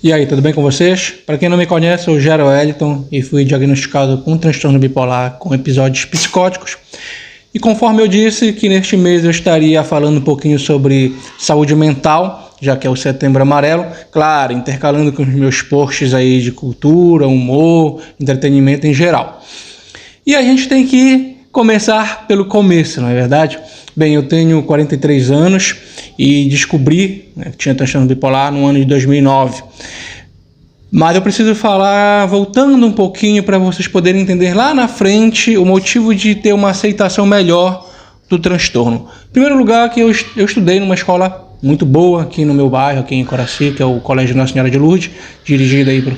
E aí, tudo bem com vocês? Para quem não me conhece, eu sou o Wellington e fui diagnosticado com transtorno bipolar com episódios psicóticos. E conforme eu disse que neste mês eu estaria falando um pouquinho sobre saúde mental, já que é o Setembro Amarelo, claro, intercalando com os meus posts aí de cultura, humor, entretenimento em geral. E a gente tem que começar pelo começo, não é verdade? Bem, eu tenho 43 anos e descobri que tinha transtorno bipolar no ano de 2009. Mas eu preciso falar, voltando um pouquinho, para vocês poderem entender lá na frente o motivo de ter uma aceitação melhor do transtorno. Em primeiro lugar, que eu estudei numa escola muito boa aqui no meu bairro, aqui em Coraci, que é o Colégio Nossa Senhora de Lourdes, dirigido aí para o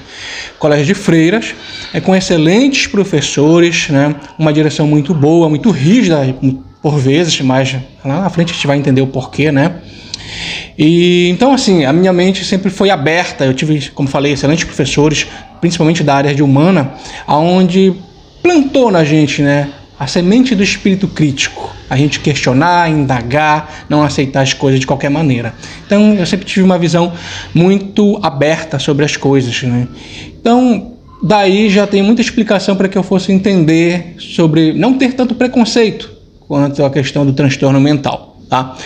Colégio de Freiras, com excelentes professores, né? Uma direção muito boa, muito rígida por vezes, mas lá na frente a gente vai entender o porquê, né? E então, assim, a minha mente sempre foi aberta. Eu tive, como falei, excelentes professores, principalmente da área de humana, onde plantou na gente, né, a semente do espírito crítico. A gente questionar, indagar, não aceitar as coisas de qualquer maneira. Então, eu sempre tive uma visão muito aberta sobre as coisas, né? Então, daí já tem muita explicação para que eu fosse entender sobre não ter tanto preconceito quanto à questão do transtorno mental, tá?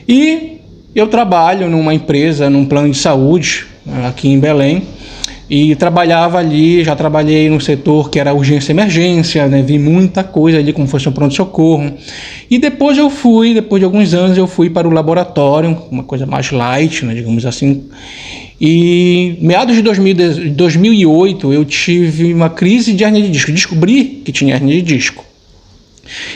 E eu trabalho numa empresa, num plano de saúde, aqui em Belém, e trabalhava ali, já trabalhei no setor que era urgência e emergência, né? Vi muita coisa ali como fosse um pronto-socorro. E depois de alguns anos, eu fui para o laboratório, uma coisa mais light, né, digamos assim. E meados de 2008, eu tive uma crise de hernia de disco, descobri que tinha hernia de disco.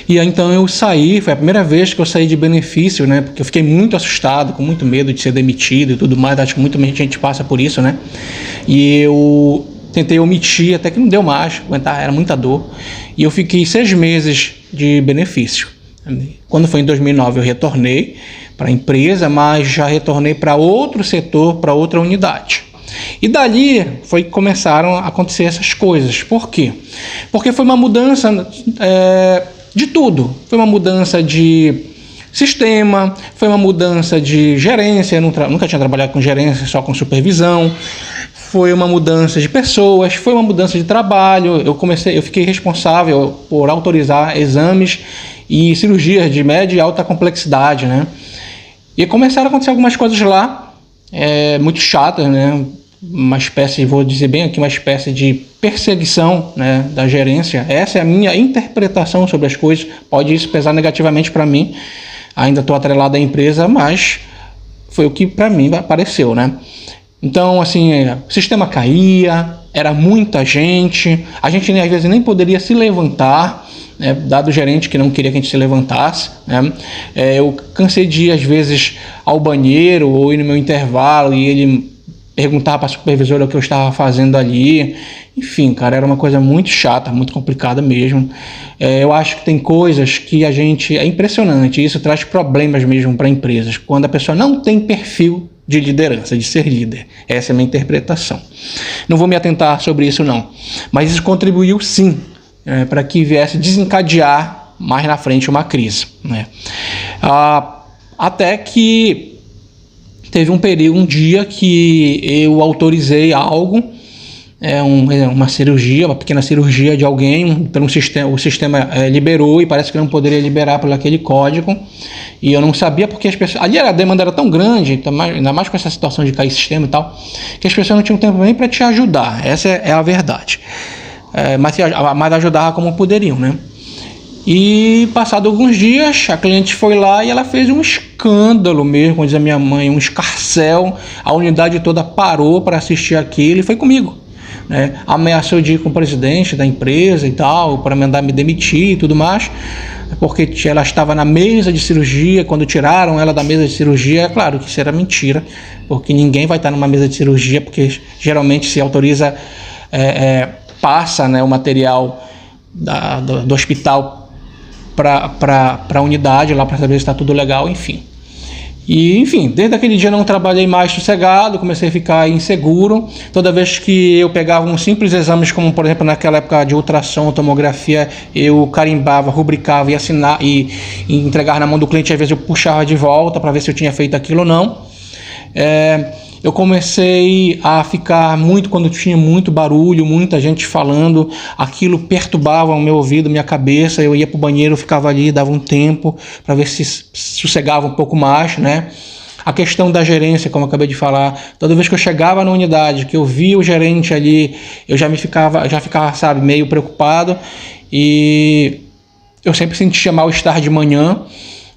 E aí, então eu saí, foi a primeira vez que eu saí de benefício, né? Porque eu fiquei muito assustado, com muito medo de ser demitido e tudo mais. Acho que muita gente passa por isso, né? E eu tentei omitir, até que não deu mais, aguentar, era muita dor. E eu fiquei 6 meses de benefício. Quando foi em 2009 eu retornei para a empresa, mas já retornei para outro setor, para outra unidade. E dali foi que começaram a acontecer essas coisas. Por quê? Porque foi uma mudança de tudo. Foi uma mudança de sistema, foi uma mudança de gerência, eu nunca tinha trabalhado com gerência, só com supervisão. Foi uma mudança de pessoas, foi uma mudança de trabalho. Eu fiquei responsável por autorizar exames e cirurgias de média e alta complexidade, né? E começaram a acontecer algumas coisas lá, muito chatas, né? Uma espécie, vou dizer bem aqui, uma espécie de perseguição, né, da gerência. Essa é a minha interpretação sobre as coisas. Pode isso pesar negativamente para mim. Ainda estou atrelado à empresa, mas foi o que para mim apareceu, né? Então, assim, o sistema caía, era muita gente, a gente às vezes nem poderia se levantar, né, dado o gerente que não queria que a gente se levantasse, né? Eu cansei de ir às vezes ao banheiro ou ir no meu intervalo e ele perguntar para a supervisora o que eu estava fazendo ali. Enfim, cara, era uma coisa muito chata, muito complicada mesmo. Eu acho que tem coisas que a gente... É impressionante, isso traz problemas mesmo para empresas, quando a pessoa não tem perfil de liderança, de ser líder. Essa é a minha interpretação. Não vou me atentar sobre isso não, mas isso contribuiu sim para que viesse desencadear mais na frente uma crise, né? Até que teve um dia que eu autorizei algo, uma cirurgia, uma pequena cirurgia de alguém, o sistema liberou e parece que não poderia liberar por aquele código. E eu não sabia porque as pessoas... Ali a demanda era tão grande, ainda mais com essa situação de cair sistema e tal, que as pessoas não tinham tempo nem para te ajudar. Essa é a verdade. Mas ajudava como poderiam, né? E passado alguns dias, a cliente foi lá e ela fez um escândalo mesmo, como diz a minha mãe, um escarcéu. A unidade toda parou para assistir aquilo e foi comigo, né? Ameaçou de ir com o presidente da empresa e tal, para mandar me demitir e tudo mais, porque ela estava na mesa de cirurgia. Quando tiraram ela da mesa de cirurgia, é claro que isso era mentira, porque ninguém vai estar numa mesa de cirurgia, porque geralmente se autoriza, passa, né, o material do hospital para a unidade lá para saber se está tudo legal, enfim. E, enfim, desde aquele dia não trabalhei mais sossegado, comecei a ficar inseguro. Toda vez que eu pegava uns simples exames, como por exemplo naquela época de ultrassom, tomografia, eu carimbava, rubricava e assinava e entregava na mão do cliente. Às vezes eu puxava de volta para ver se eu tinha feito aquilo ou não. eu comecei a ficar muito, quando tinha muito barulho, muita gente falando, aquilo perturbava o meu ouvido, minha cabeça. Eu ia pro banheiro, ficava ali, dava um tempo para ver se sossegava um pouco mais, né? A questão da gerência, como eu acabei de falar, toda vez que eu chegava na unidade, que eu via o gerente ali, eu já ficava, sabe, meio preocupado, e eu sempre sentia mal-estar de manhã,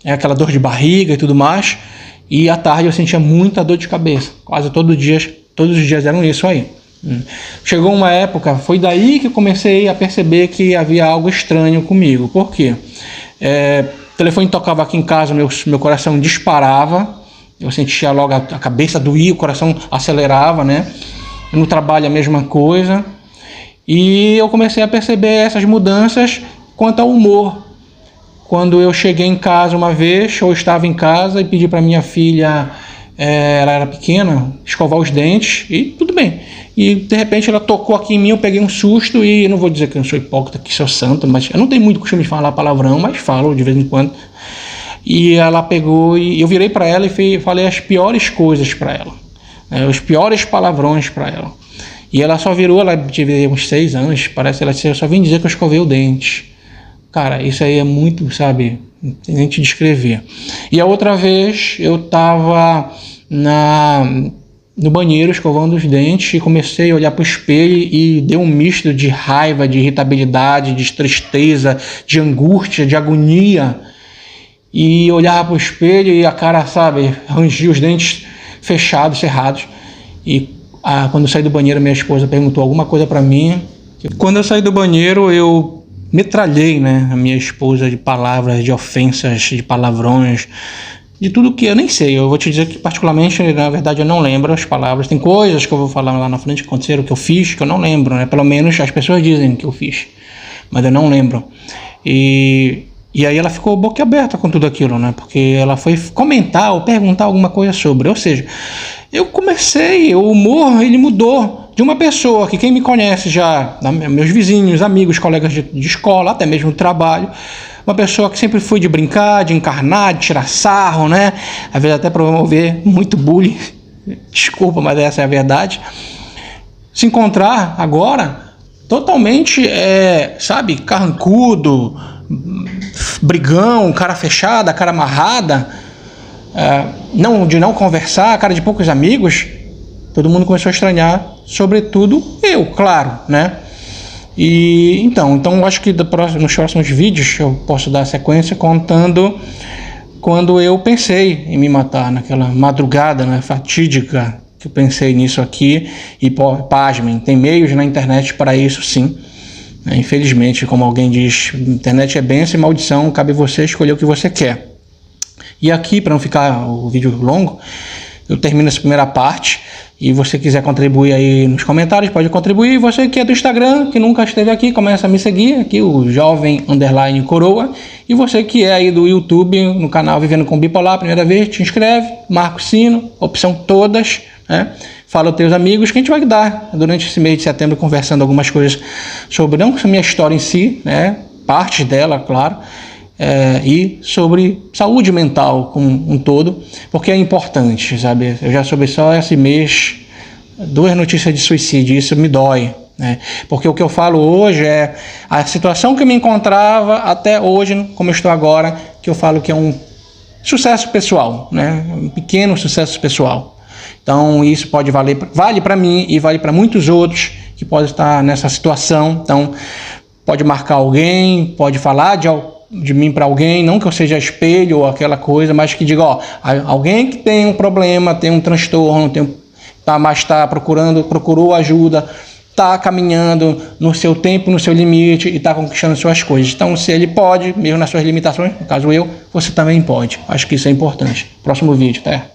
aquela dor de barriga e tudo mais, e à tarde eu sentia muita dor de cabeça, quase todos os dias eram isso aí. Chegou uma época, foi daí que eu comecei a perceber que havia algo estranho comigo. Por quê? O telefone tocava aqui em casa, meu coração disparava, eu sentia logo a cabeça doía, o coração acelerava, né? No trabalho a mesma coisa. E eu comecei a perceber essas mudanças quanto ao humor. Quando eu cheguei em casa uma vez, eu estava em casa e pedi para minha filha, ela era pequena, escovar os dentes e tudo bem. E de repente ela tocou aqui em mim, eu peguei um susto e eu não vou dizer que eu sou hipócrita, que sou santo, mas eu não tenho muito costume de falar palavrão, mas falo de vez em quando. E ela pegou e eu virei para ela e falei as piores coisas para ela, os piores palavrões para ela. E ela só virou, ela teve uns 6 anos, parece, ela só vim dizer que eu escovei o dente. Cara, isso aí é muito, sabe, não tem nem te descrever. E a outra vez eu tava no banheiro escovando os dentes e comecei a olhar pro espelho e deu um misto de raiva, de irritabilidade, de tristeza, de angústia, de agonia. E olhava pro espelho e a cara, sabe, rangia os dentes fechados, cerrados. E quando eu saí do banheiro, minha esposa perguntou alguma coisa para mim. Quando eu saí do banheiro, eu metralhei, né, a minha esposa de palavras, de ofensas, de palavrões, de tudo que eu nem sei. Eu vou te dizer que particularmente, na verdade, eu não lembro as palavras. Tem coisas que eu vou falar lá na frente que aconteceram, que eu fiz, que eu não lembro, né? Pelo menos as pessoas dizem que eu fiz, mas eu não lembro. E aí ela ficou boquiaberta com tudo aquilo, né? Porque ela foi comentar ou perguntar alguma coisa sobre. Ou seja, o humor, ele mudou de uma pessoa que quem me conhece já, meus vizinhos, amigos, colegas de escola, até mesmo do trabalho, uma pessoa que sempre foi de brincar, de encarnar, de tirar sarro, né? Às vezes até promover muito bullying. Desculpa, mas essa é a verdade. Se encontrar agora totalmente, sabe, carrancudo, brigão, cara fechada, cara amarrada, de não conversar, cara de poucos amigos, todo mundo começou a estranhar, sobretudo eu, claro, né? E então eu acho que nos próximos vídeos eu posso dar sequência contando quando eu pensei em me matar, naquela madrugada, né, fatídica, que eu pensei nisso aqui. E pasmem, tem meios na internet para isso, sim. Infelizmente, como alguém diz, internet é bênção e maldição, cabe você escolher o que você quer. E aqui, para não ficar o vídeo longo, eu termino essa primeira parte. E você quiser contribuir aí nos comentários, pode contribuir. Você que é do Instagram, que nunca esteve aqui, começa a me seguir, aqui o jovem_coroa. E você que é aí do YouTube, no canal Vivendo com Bipolar, primeira vez, te inscreve, marca o sino, opção todas, né? Fala aos teus amigos, que a gente vai dar durante esse mês de setembro, conversando algumas coisas sobre, não a minha história em si, né? Partes dela, claro, e sobre saúde mental como um todo, porque é importante, sabe? Eu já soube só esse mês 2 notícias de suicídio, isso me dói, né? Porque o que eu falo hoje é a situação que eu me encontrava até hoje, como eu estou agora, que eu falo que é um sucesso pessoal, né? Um pequeno sucesso pessoal. Então isso vale para mim e vale para muitos outros que podem estar nessa situação. Então pode marcar alguém, pode falar de mim para alguém, não que eu seja espelho ou aquela coisa, mas que diga, alguém que tem um problema, tem um transtorno, procurou ajuda, está caminhando no seu tempo, no seu limite e está conquistando suas coisas. Então, se ele pode, mesmo nas suas limitações, no caso eu, você também pode. Acho que isso é importante. Próximo vídeo, tá?